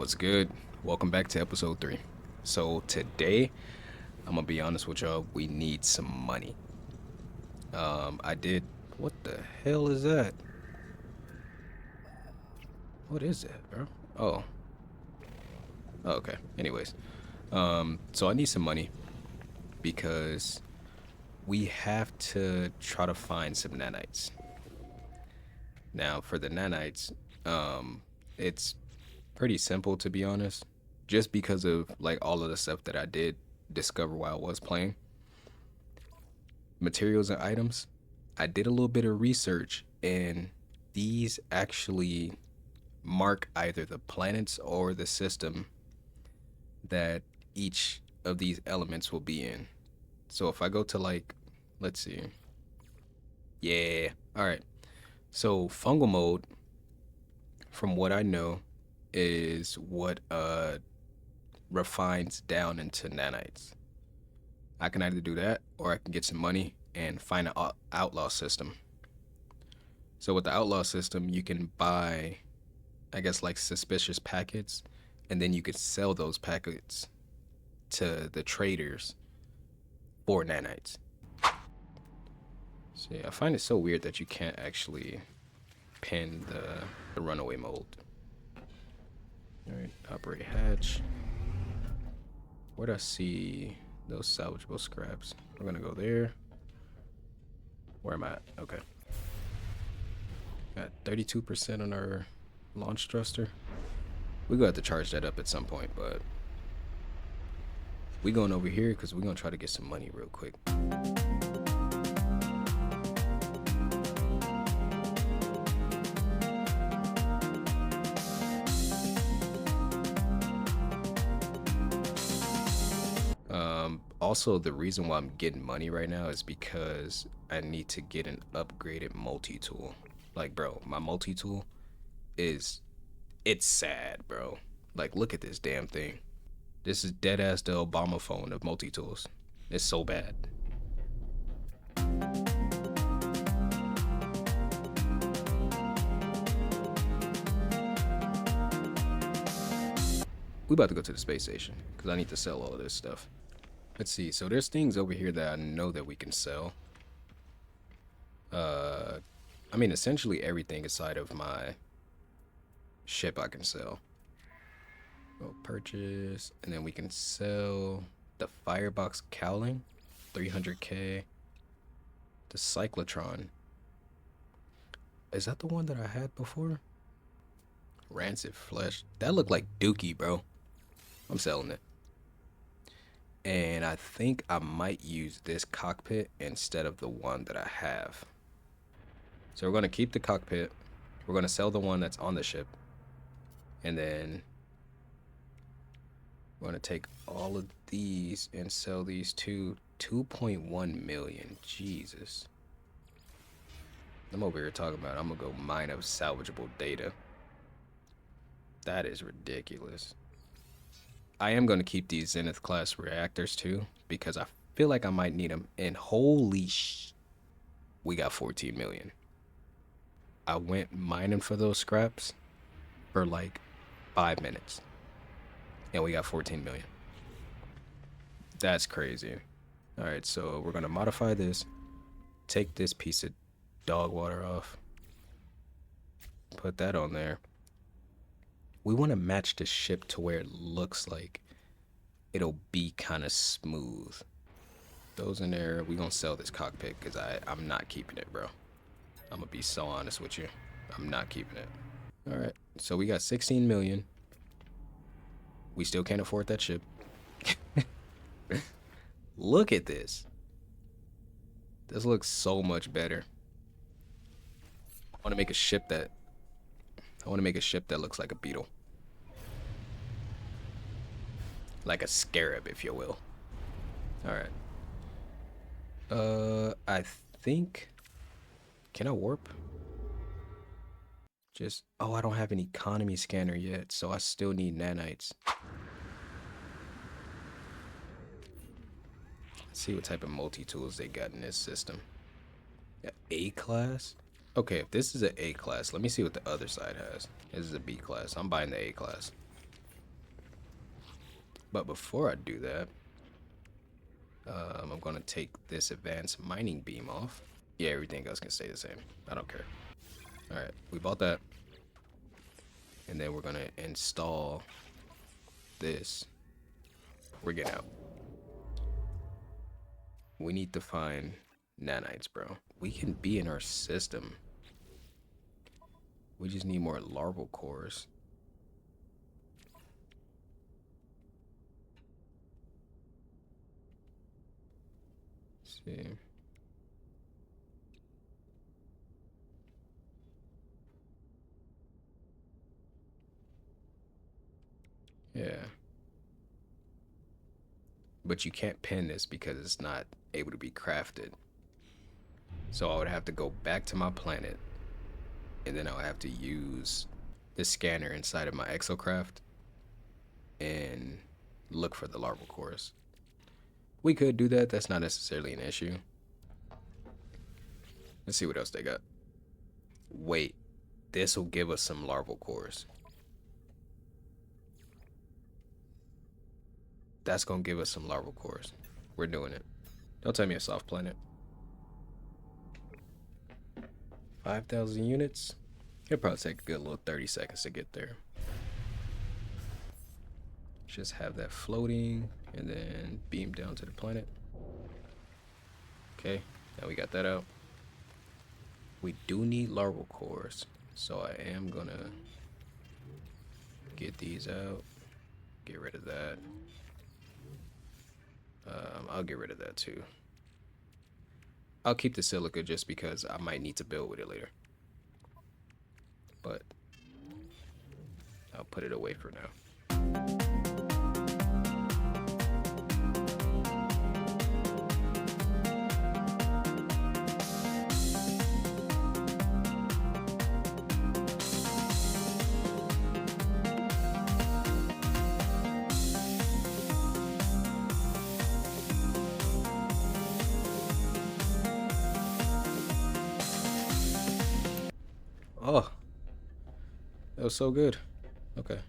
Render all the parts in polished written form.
What's good? Welcome back to episode 3. So today, I'm gonna be honest with y'all. We need some money. I did. What the hell is that? What is that, bro? Oh, okay. Anyways, so I need some money because we have to try to find some nanites. Now, for the nanites, it's pretty simple to be honest, just because of like all of the stuff that I did discover while I was playing. Materials and items. I did a little bit of research, and these actually mark either the planets or the system that each of these elements will be in. So if I go to like, let's see. Yeah. All right. So fungal mode, from what I know, is what refines down into nanites. I can either do that or I can get some money and find an outlaw system. So with the outlaw system, you can buy, I guess, like suspicious packets, and then you could sell those packets to the traders for nanites. So yeah, I find it so weird that you can't actually pin the runaway mode. All right, operate hatch. Where'd I see those salvageable scraps? We're gonna go there. Where am I at? Okay. Got 32% on our launch thruster. We're gonna have to charge that up at some point, but we going over here because we're gonna try to get some money real quick. Also, the reason why I'm getting money right now is because I need to get an upgraded multi-tool. Like, bro, my multi-tool it's sad, bro. Like, look at this damn thing. This is dead ass the Obama phone of multi-tools. It's so bad. We about to go to the space station because I need to sell all of this stuff. Let's see. So there's things over here that I know that we can sell. I mean, essentially everything inside of my ship I can sell. Go purchase, and then we can sell the firebox cowling, 300k. The cyclotron. Is that the one that I had before? Rancid flesh. That looked like Dookie, bro. I'm selling it. And I think I might use this cockpit instead of the one that I have. So we're going to keep the cockpit. We're going to sell the one that's on the ship. And then we're going to take all of these and sell these to 2.1 million. Jesus. I'm over here talking about I'm going to go mine up salvageable data. That is ridiculous. I am going to keep these Zenith class reactors too, because I feel like I might need them. And holy we got 14 million. I went mining for those scraps for like 5 minutes. And we got 14 million. That's crazy. All right, so we're going to modify this. Take this piece of dog water off. Put that on there. We want to match the ship to where it looks like it'll be kind of smooth. Those in there. We're going to sell this cockpit because I'm not keeping it, bro. I'm going to be so honest with you. I'm not keeping it. All right. So we got 16 million. We still can't afford that ship. Look at this. This looks so much better. I want to make a ship that looks like a beetle. Like a scarab, if you will. All right. I think... Can I warp? Oh, I don't have an economy scanner yet, so I still need nanites. Let's see what type of multi-tools they got in this system. A class? Okay, if this is an A class, let me see what the other side has. This is a B class. I'm buying the A class. But before I do that, I'm gonna take this advanced mining beam off. Yeah, everything else can stay the same. I don't care. All right, we bought that. And then we're gonna install this. We're getting out. We need to find nanites, bro. We can be in our system. We just need more larval cores. Let's see. Yeah. But you can't pin this because it's not able to be crafted. So I would have to go back to my planet, and then I would have to use the scanner inside of my exocraft and look for the larval cores. We could do that. That's not necessarily an issue. Let's see what else they got. Wait, this will give us some larval cores. That's gonna give us some larval cores. We're doing it. Don't tell me a soft planet. 5,000 units. It'll probably take a good little 30 seconds to get there. Just have that floating and then beam down to the planet. Okay, now we got that out. We do need larval cores, so I am gonna get these out. Get rid of that. I'll get rid of that too. I'll keep the silica just because I might need to build with it later. But I'll put it away for now. Oh, that was so good. Okay.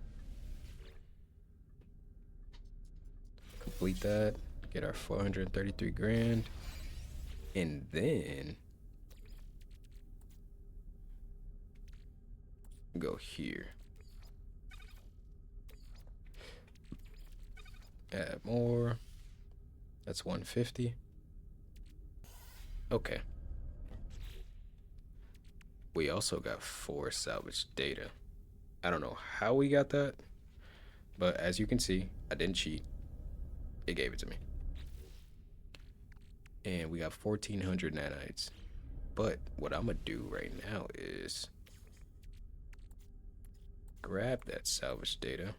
Complete that. Get our 433 grand. And then go here. Add more. That's 150. Okay. We also got 4 salvage data. I don't know how we got that, but as you can see, I didn't cheat. It gave it to me. And we got 1,400 nanites. But what I'm gonna do right now is grab that salvage data.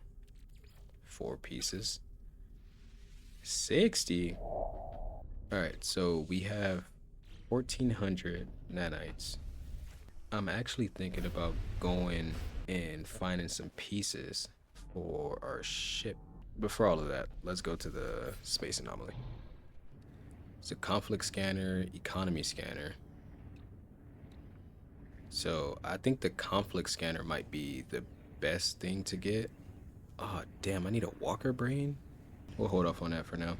4 pieces. 60. Alright, so we have 1,400 nanites. I'm actually thinking about going and finding some pieces for our ship. But for all of that, let's go to the space anomaly. It's a conflict scanner, economy scanner. So I think the conflict scanner might be the best thing to get. Oh, damn, I need a walker brain? We'll hold off on that for now.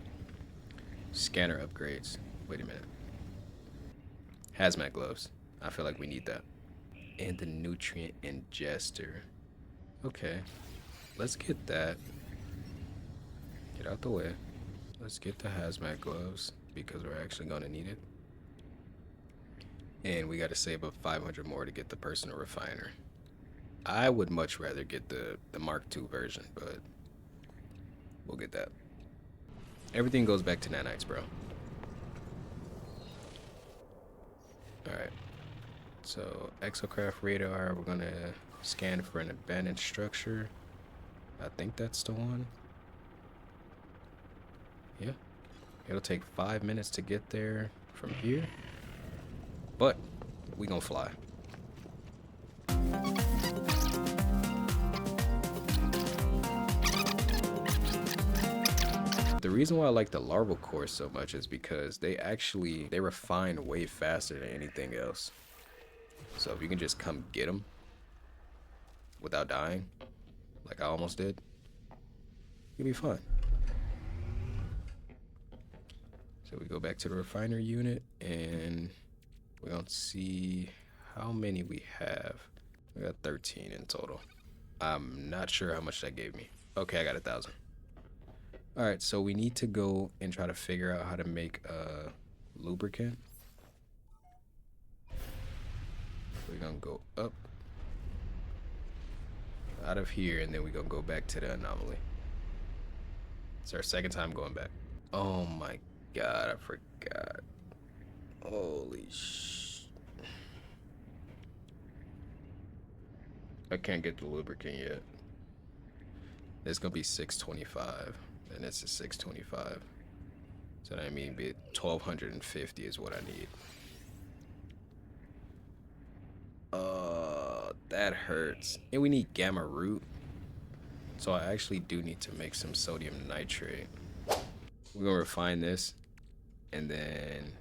Scanner upgrades. Wait a minute. Hazmat gloves. I feel like we need that. And the nutrient ingester. Okay. Let's get that. Get out the way. Let's get the hazmat gloves because we're actually going to need it. And we got to save up 500 more to get the personal refiner. I would much rather get the Mark II version, but we'll get that. Everything goes back to nanites, bro. Alright. So, exocraft radar, we're gonna scan for an abandoned structure. I think that's the one. Yeah. It'll take 5 minutes to get there from here. But, we gonna fly. The reason why I like the larval cores so much is because they refine way faster than anything else. So if you can just come get them without dying, like I almost did, you'll be fine. So we go back to the refiner unit and we're gonna see how many we have. We got 13 in total. I'm not sure how much that gave me. Okay, I got 1,000. All right, so we need to go and try to figure out how to make a lubricant. We're gonna go up out of here, and then we're gonna go back to the anomaly. It's our second time going back. Oh my god, I forgot. Holy sh... I can't get the lubricant yet. It's gonna be 625, and it's a 625. So that means 1,250 is what I need. That hurts. And we need gamma root. So I actually do need to make some sodium nitrate. We're gonna refine this, and then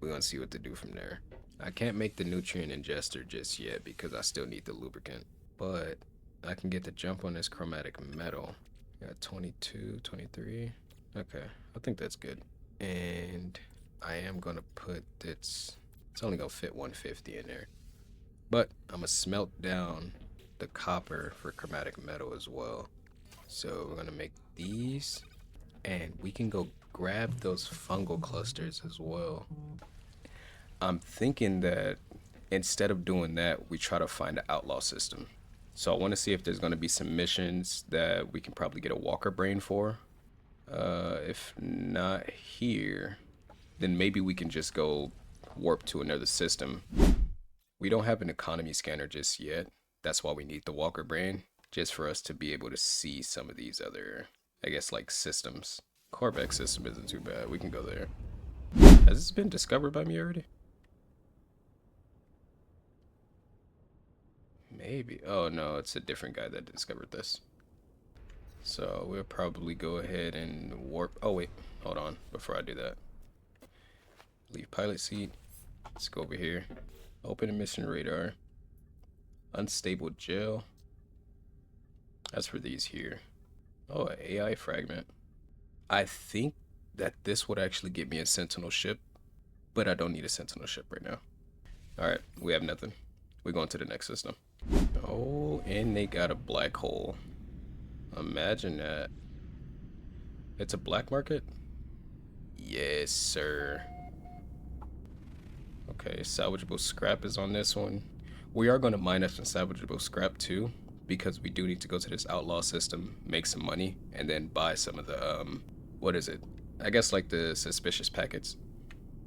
we're gonna see what to do from there. I can't make the nutrient ingester just yet because I still need the lubricant. But I can get the jump on this chromatic metal. Got 22, 23. Okay, I think that's good. And I am gonna put it's only gonna fit 150 in there. But I'm gonna smelt down the copper for chromatic metal as well. So we're gonna make these, and we can go grab those fungal clusters as well. I'm thinking that instead of doing that, we try to find an outlaw system. So I want to see if there's going to be some missions that we can probably get a walker brain for. If not here, then maybe we can just go warp to another system. We don't have an economy scanner just yet. That's why we need the walker brain, just for us to be able to see some of these other, I guess, like systems. Corbeck system isn't too bad. We can go there. Has this been discovered by me already? Maybe. Oh no, it's a different guy that discovered this. So we'll probably go ahead and warp. Oh wait, hold on. Before I do that, leave pilot seat. Let's go over here. Open emission radar. Unstable gel. That's for these here. Oh, an AI fragment. I think that this would actually get me a sentinel ship, but I don't need a sentinel ship right now. All right, we have nothing. We're going to the next system. Oh, and they got a black hole. Imagine that. It's a black market? Yes, sir. Okay, salvageable scrap is on this one. We are going to mine up some salvageable scrap too, because we do need to go to this outlaw system, make some money, and then buy some of the, what is it? I guess like the suspicious packets.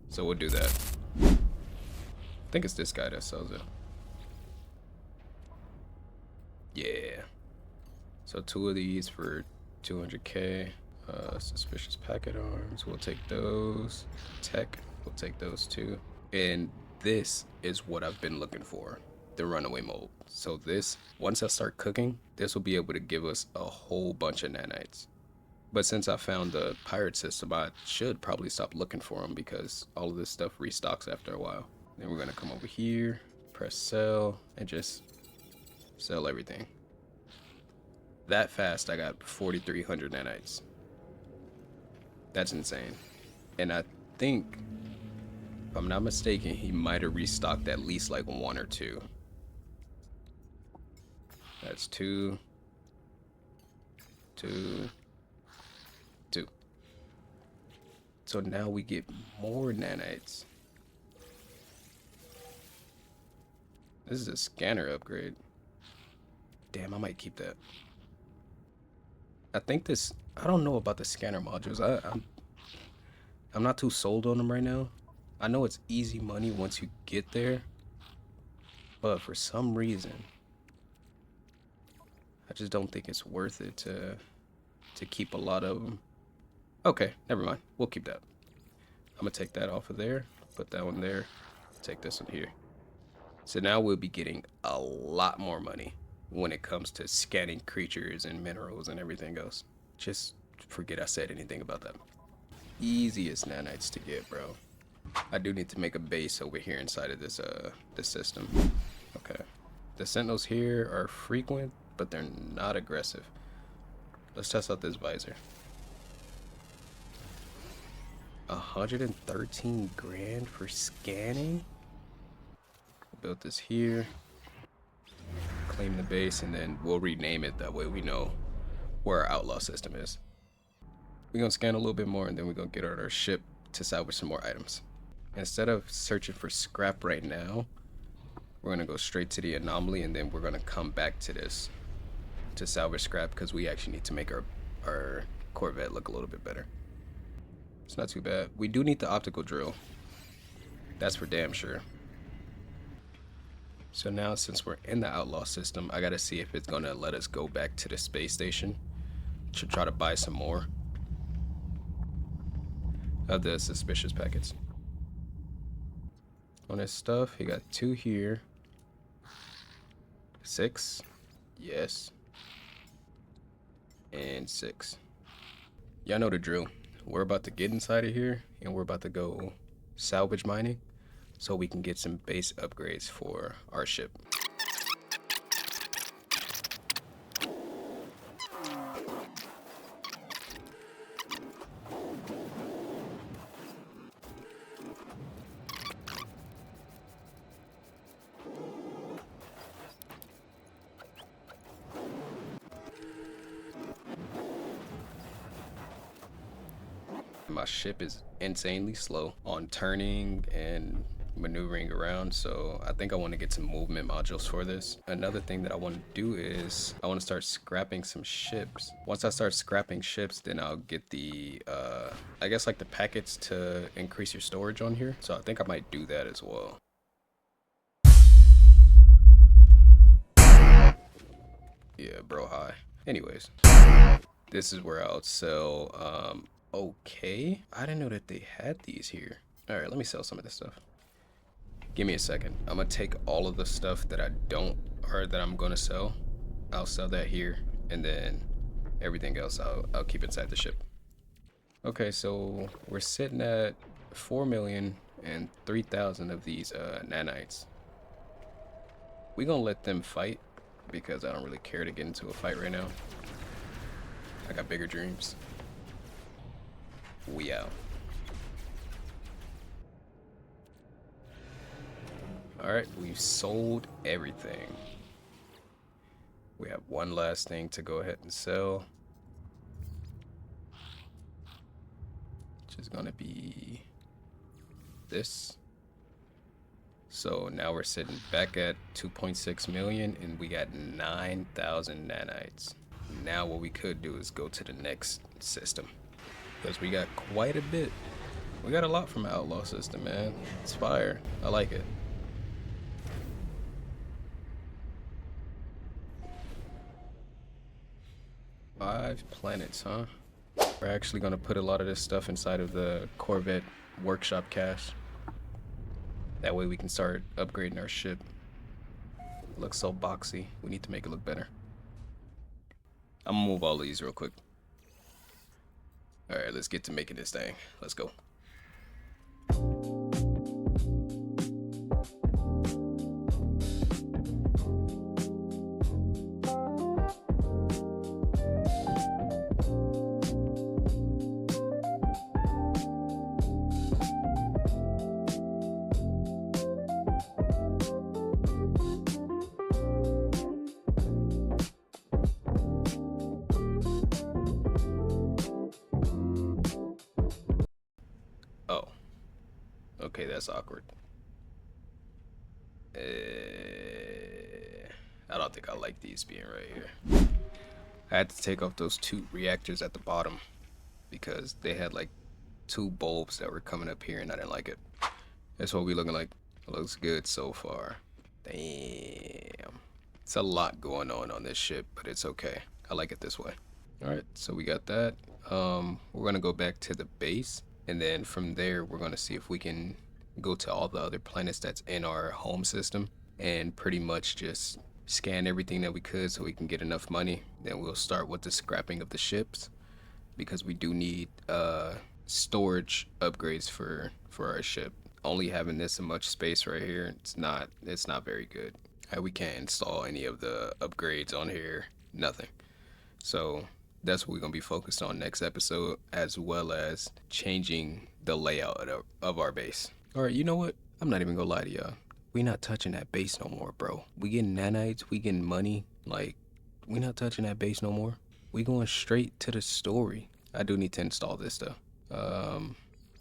So we'll do that. I think it's this guy that sells it. Yeah. So 2 of these for 200k. Suspicious packet arms. We'll take those. Tech. We'll take those too. And this is what I've been looking for. The runaway mold. So this, once I start cooking, this will be able to give us a whole bunch of nanites. But since I found the pirate system, I should probably stop looking for them because all of this stuff restocks after a while. Then we're gonna come over here, press sell, and just sell everything. That fast, I got 4,300 nanites. That's insane. And I think, if I'm not mistaken, he might have restocked at least like 1 or 2. That's 2, 2, 2. So now we get more nanites. This is a scanner upgrade. Damn, I might keep that. I think this, I don't know about the scanner modules. I'm not too sold on them right now. I know it's easy money once you get there, but for some reason, I just don't think it's worth it to keep a lot of them. Okay, never mind. We'll keep that. I'm gonna take that off of there, put that one there, take this one here. So now we'll be getting a lot more money when it comes to scanning creatures and minerals and everything else. Just forget I said anything about that. Easiest nanites to get, bro. I do need to make a base over here inside of this system. Okay. The sentinels here are frequent, but they're not aggressive. Let's test out this visor. 113 grand for scanning. Built this here. Claim the base, and then we'll rename it. That way we know where our outlaw system is. We're gonna scan a little bit more, and then we're gonna get on our ship to salvage some more items. Instead of searching for scrap right now, we're gonna go straight to the anomaly, and then we're gonna come back to this to salvage scrap, because we actually need to make our Corvette look a little bit better. It's not too bad. We do need the optical drill. That's for damn sure. So now, since we're in the outlaw system, I gotta see if it's gonna let us go back to the space station to try to buy some more of the suspicious packets. On his stuff, he got 2 here. 6. Yes. And 6. Y'all know the drill. We're about to get inside of here, and we're about to go salvage mining so we can get some base upgrades for our ship. My ship is insanely slow on turning and maneuvering around, so I think I want to get some movement modules for this. Another thing that I want to do is I want to start scrapping some ships. Once I start scrapping ships, then I'll get the I guess like the packets to increase your storage on here, so I think I might do that as well. Yeah, bro, hi. Anyways, this is where I'll sell okay, I didn't know that they had these here. All right, let me sell some of this stuff. Give me a second. I'm gonna take all of the stuff that I don't, or that I'm gonna sell. I'll sell that here, and then everything else I'll keep inside the ship. Okay, so we're sitting at 4,003,000 of these nanites. We gonna let them fight because I don't really care to get into a fight right now. I got bigger dreams. We out. Alright, we've sold everything. We have one last thing to go ahead and sell, which is gonna be this. So now we're sitting back at 2.6 million, and we got 9,000 nanites. Now what we could do is go to the next system, because we got quite a bit. We got a lot from the outlaw system, man. It's fire. I like it. Five planets, huh? We're actually gonna put a lot of this stuff inside of the Corvette workshop cache. That way we can start upgrading our ship. It looks so boxy. We need to make it look better. I'm gonna move all these real quick. Alright, let's get to making this thing. Let's go. Oh. Okay, that's awkward. I don't think I like these being right here. I had to take off those 2 reactors at the bottom because they had like 2 bulbs that were coming up here and I didn't like it. That's what we looking like. It looks good so far. Damn. It's a lot going on this ship, but it's okay. I like it this way. Alright, so we got that. We're gonna go back to the base, and then from there we're gonna see if we can go to all the other planets that's in our home system and pretty much just scan everything that we could so we can get enough money. Then we'll start with the scrapping of the ships, because we do need storage upgrades for our ship. Only having this much space right here, it's not very good. We can't install any of the upgrades on here, nothing. So that's what we're gonna be focused on next episode, as well as changing the layout of our base. All right, you know what? I'm not even gonna lie to y'all. We not touching that base no more, bro. We getting nanites, we getting money. Like, we not touching that base no more. We going straight to the story. I do need to install this though.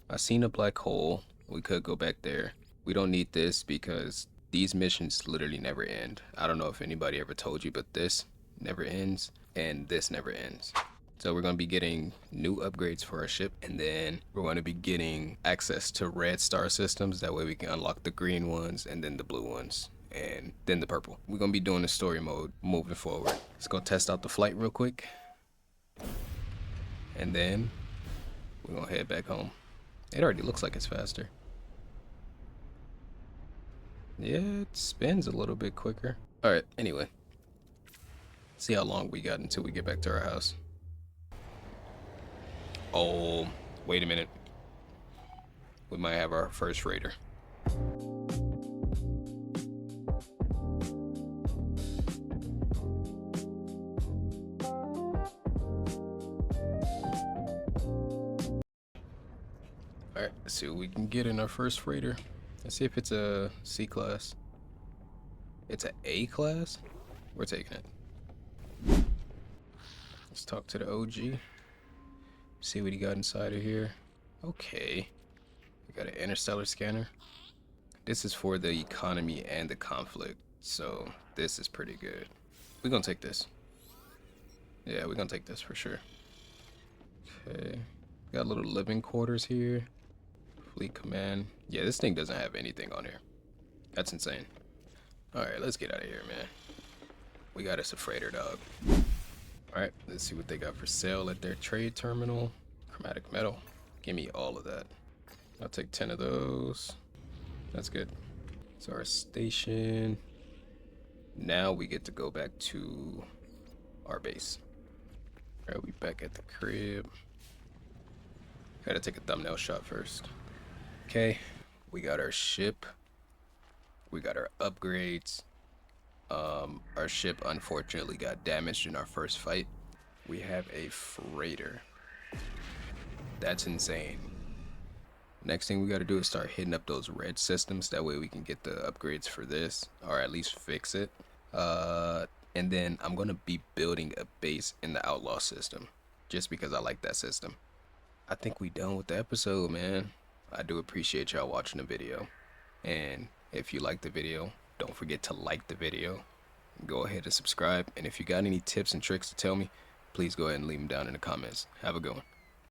I seen a black hole. We could go back there. We don't need this because these missions literally never end. I don't know if anybody ever told you, but this never ends and this never ends. So we're going to be getting new upgrades for our ship, and then we're going to be getting access to red star systems. That way we can unlock the green ones and then the blue ones and then the purple. We're going to be doing the story mode moving forward. Let's go test out the flight real quick. And then we're going to head back home. It already looks like it's faster. Yeah, it spins a little bit quicker. All right, anyway. See how long we got until we get back to our house. Oh, wait a minute. We might have our first raider. Alright, let's see what we can get in our first freighter. Let's see if it's a C class. It's a A class? We're taking it. Let's talk to the OG. See what he got inside of here. Okay. We got an interstellar scanner. This is for the economy and the conflict. So this is pretty good. We're gonna take this. Yeah, we're gonna take this for sure. Okay. Got little living quarters here. Fleet command. Yeah, this thing doesn't have anything on here. That's insane. Alright, let's get out of here, man. We got us a freighter, dog. Alright, let's see what they got for sale at their trade terminal. Chromatic metal. Give me all of that. I'll take 10 of those. That's good. So our station. Now we get to go back to our base. Alright, we back at the crib. Gotta take a thumbnail shot first. Okay, we got our ship. We got our upgrades. Our ship unfortunately got damaged in our first fight. We have a freighter. That's insane. Next thing we gotta do is start hitting up those red systems. That way we can get the upgrades for this, or at least fix it. And then I'm gonna be building a base in the outlaw system, just because I like that system. I think we done with the episode, man. I do appreciate y'all watching the video. And if you like the video, don't forget to like the video. Go ahead and subscribe. And if you got any tips and tricks to tell me, please go ahead and leave them down in the comments. Have a good one.